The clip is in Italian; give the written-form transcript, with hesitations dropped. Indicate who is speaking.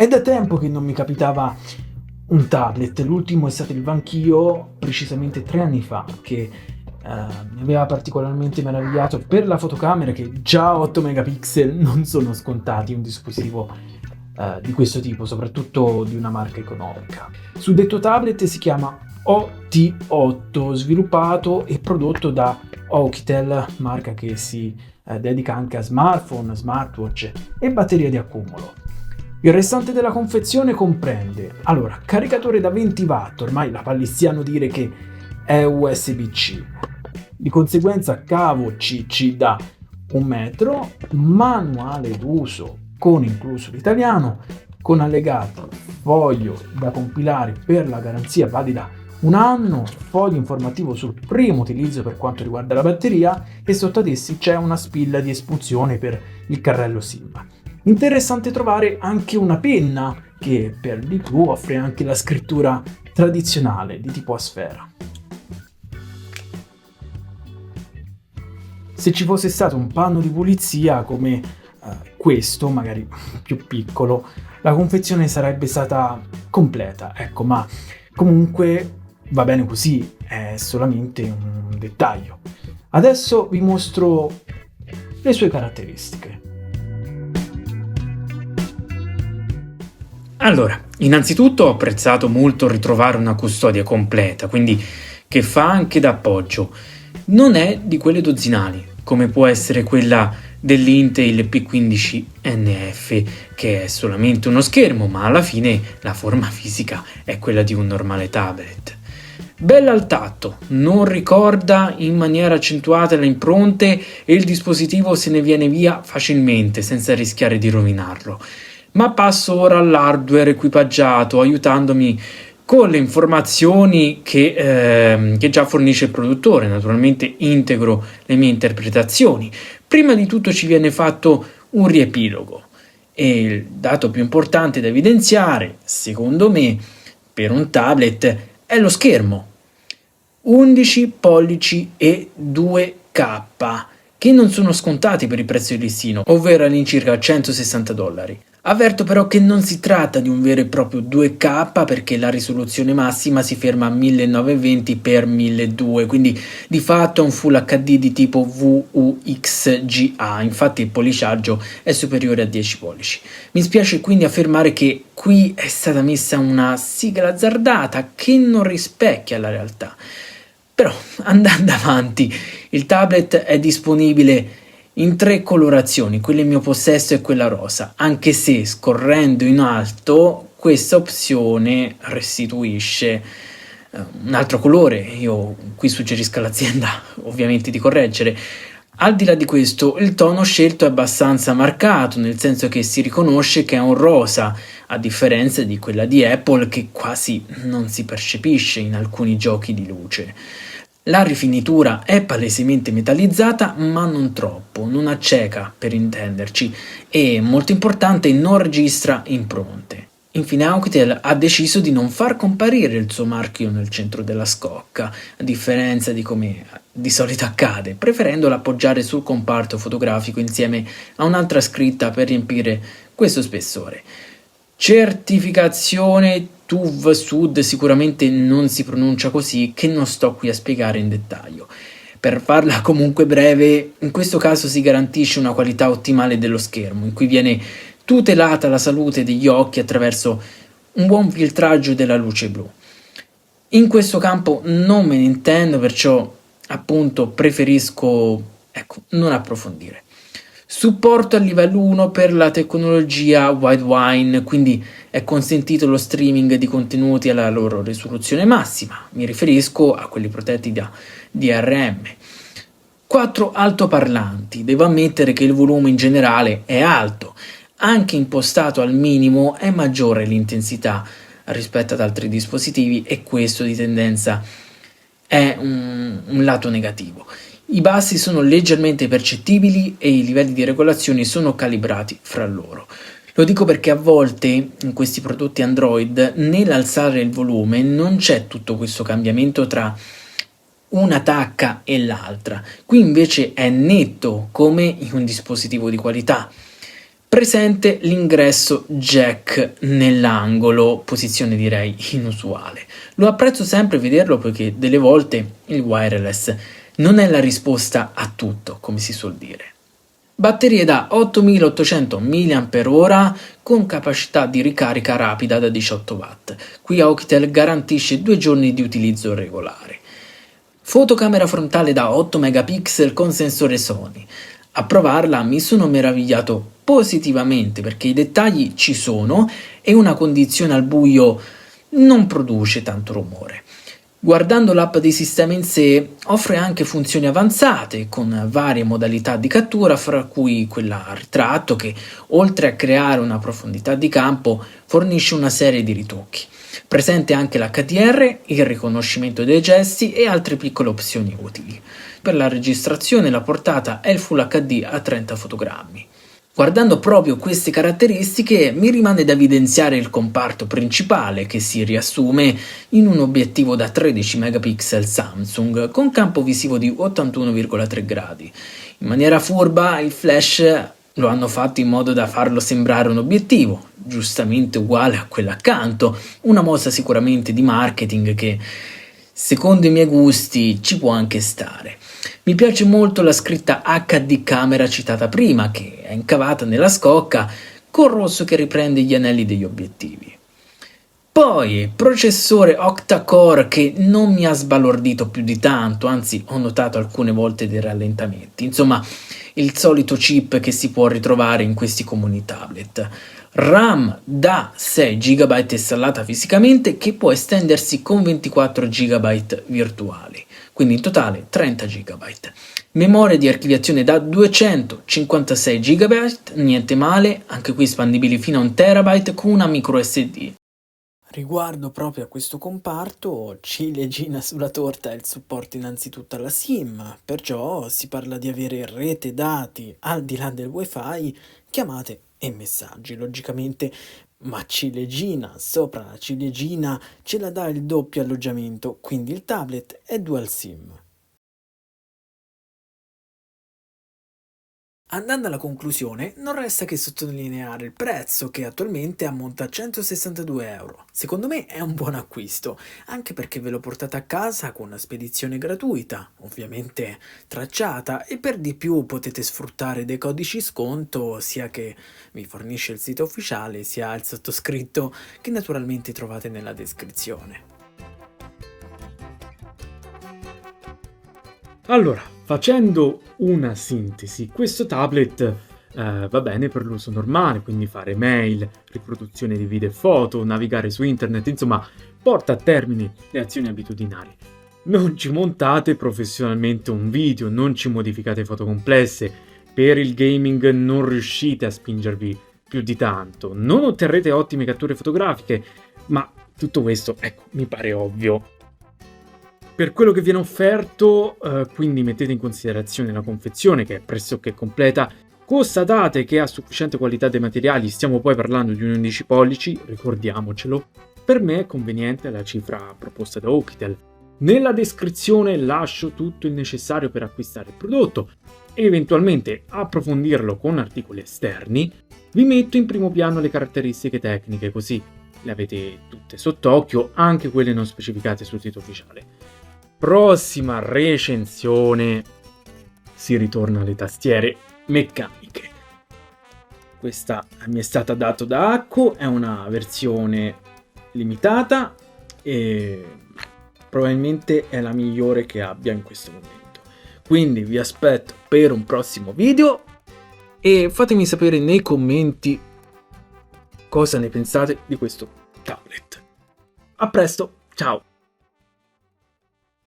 Speaker 1: È da tempo che non mi capitava un tablet, l'ultimo è stato il Vanchio, precisamente 3 anni fa, che mi aveva particolarmente meravigliato per la fotocamera, che già 8 megapixel non sono scontati in un dispositivo di questo tipo, soprattutto di una marca economica. Suddetto tablet si chiama OT8, sviluppato e prodotto da Oukitel, marca che si dedica anche a smartphone, smartwatch e batterie di accumulo. Il restante della confezione comprende, allora, caricatore da 20 watt, ormai la pallistiano dire che è USB-C, di conseguenza cavo CC da 1 metro, manuale d'uso con incluso l'italiano, con allegati foglio da compilare per la garanzia valida 1 anno, foglio informativo sul primo utilizzo per quanto riguarda la batteria e sotto ad essi c'è una spilla di espulsione per il carrello SIM. Interessante trovare anche una penna che per di più offre anche la scrittura tradizionale di tipo a sfera. Se ci fosse stato un panno di pulizia come questo, magari più piccolo, la confezione sarebbe stata completa, ecco, ma comunque va bene così, è solamente un dettaglio. Adesso vi mostro le sue caratteristiche.
Speaker 2: Allora, innanzitutto ho apprezzato molto ritrovare una custodia completa, quindi che fa anche da appoggio. Non è di quelle dozzinali, come può essere quella dell'Intel P15NF, che è solamente uno schermo, ma alla fine la forma fisica è quella di un normale tablet. Bella al tatto, non ricorda in maniera accentuata le impronte e il dispositivo se ne viene via facilmente senza rischiare di rovinarlo. Ma passo ora all'hardware equipaggiato, aiutandomi con le informazioni che già fornisce il produttore. Naturalmente integro le mie interpretazioni. Prima di tutto ci viene fatto un riepilogo e il dato più importante da evidenziare, secondo me, per un tablet è lo schermo. 11 pollici e 2K, che non sono scontati per il prezzo di listino, ovvero all'incirca $160. Avverto però che non si tratta di un vero e proprio 2K, perché la risoluzione massima si ferma a 1920x1200, quindi di fatto è un Full HD di tipo VUXGA, infatti il polissaggio è superiore a 10 pollici. Mi spiace quindi affermare che qui è stata messa una sigla azzardata che non rispecchia la realtà. Però andando avanti, il tablet è disponibile in 3 colorazioni, quella in mio possesso e quella rosa, anche se scorrendo in alto questa opzione restituisce un altro colore. Io qui suggerisco all'azienda ovviamente di correggere. Al di là di questo, il tono scelto è abbastanza marcato, nel senso che si riconosce che è un rosa, a differenza di quella di Apple che quasi non si percepisce in alcuni giochi di luce. La rifinitura è palesemente metallizzata, ma non troppo, non acceca per intenderci, e molto importante non registra impronte. Infine Oukitel ha deciso di non far comparire il suo marchio nel centro della scocca, a differenza di come di solito accade, preferendolo appoggiare sul comparto fotografico insieme a un'altra scritta per riempire questo spessore. Certificazione TÜV Sud, sicuramente non si pronuncia così, che non sto qui a spiegare in dettaglio. Per farla comunque breve, in questo caso si garantisce una qualità ottimale dello schermo, in cui viene tutelata la salute degli occhi attraverso un buon filtraggio della luce blu. In questo campo non me ne intendo, perciò appunto preferisco non approfondire. Supporto a livello 1 per la tecnologia Widevine, quindi è consentito lo streaming di contenuti alla loro risoluzione massima, mi riferisco a quelli protetti da DRM. 4 altoparlanti, devo ammettere che il volume in generale è alto, anche impostato al minimo è maggiore l'intensità rispetto ad altri dispositivi e questo di tendenza è un lato negativo. I bassi sono leggermente percettibili e i livelli di regolazione sono calibrati fra loro. Lo dico perché a volte in questi prodotti Android nell'alzare il volume non c'è tutto questo cambiamento tra una tacca e l'altra. Qui invece è netto come in un dispositivo di qualità. Presente l'ingresso jack nell'angolo, posizione direi inusuale. Lo apprezzo sempre vederlo poiché delle volte il wireless non è la risposta a tutto, come si suol dire. Batterie da 8800 mAh con capacità di ricarica rapida da 18 watt. Qui Aukitel garantisce 2 giorni di utilizzo regolare. Fotocamera frontale da 8 megapixel con sensore Sony. A provarla mi sono meravigliato positivamente perché i dettagli ci sono e una condizione al buio non produce tanto rumore. Guardando l'app di sistema in sé, offre anche funzioni avanzate con varie modalità di cattura, fra cui quella a ritratto che, oltre a creare una profondità di campo, fornisce una serie di ritocchi. Presente anche l'HDR, il riconoscimento dei gesti e altre piccole opzioni utili. Per la registrazione la portata è il Full HD a 30 fotogrammi. Guardando proprio queste caratteristiche mi rimane da evidenziare il comparto principale che si riassume in un obiettivo da 13 megapixel Samsung con campo visivo di 81,3 gradi. In maniera furba il flash lo hanno fatto in modo da farlo sembrare un obiettivo, giustamente uguale a quello accanto, una mossa sicuramente di marketing che secondo i miei gusti ci può anche stare. Mi piace molto la scritta HD camera citata prima, che è incavata nella scocca col rosso che riprende gli anelli degli obiettivi. Poi, processore octa-core che non mi ha sbalordito più di tanto, anzi ho notato alcune volte dei rallentamenti. Insomma, il solito chip che si può ritrovare in questi comuni tablet. RAM da 6 GB installata fisicamente che può estendersi con 24 GB virtuali, quindi in totale 30 GB. Memoria di archiviazione da 256 GB, niente male, anche qui espandibili fino a 1 TB con una micro SD.
Speaker 1: Riguardo proprio a questo comparto, ciliegina sulla torta è il supporto innanzitutto alla SIM, perciò si parla di avere rete dati al di là del wifi, chiamate e messaggi, logicamente, ma ciliegina sopra la ciliegina ce la dà il doppio alloggiamento, quindi il tablet è dual SIM. Andando alla conclusione, non resta che sottolineare il prezzo che attualmente ammonta a 162 euro. Secondo me è un buon acquisto, anche perché ve lo portate a casa con una spedizione gratuita, ovviamente tracciata, e per di più potete sfruttare dei codici sconto sia che vi fornisce il sito ufficiale sia il sottoscritto che naturalmente trovate nella descrizione.
Speaker 3: Allora, facendo una sintesi, questo tablet va bene per l'uso normale, quindi fare mail, riproduzione di video e foto, navigare su internet, insomma, porta a termine le azioni abitudinarie. Non ci montate professionalmente un video, non ci modificate foto complesse, per il gaming non riuscite a spingervi più di tanto, non otterrete ottime catture fotografiche, ma tutto questo, ecco, mi pare ovvio. Per quello che viene offerto, quindi mettete in considerazione la confezione che è pressoché completa, constatate che ha sufficiente qualità dei materiali, stiamo poi parlando di un 11 pollici, ricordiamocelo, per me è conveniente la cifra proposta da Aukitel. Nella descrizione lascio tutto il necessario per acquistare il prodotto e eventualmente approfondirlo con articoli esterni, vi metto in primo piano le caratteristiche tecniche così le avete tutte sott'occhio, anche quelle non specificate sul sito ufficiale. Prossima recensione si ritorna alle tastiere meccaniche. Questa mi è stata data da Acco, è una versione limitata e probabilmente è la migliore che abbia in questo momento. Quindi vi aspetto per un prossimo video e fatemi sapere nei commenti cosa ne pensate di questo tablet. A presto, ciao!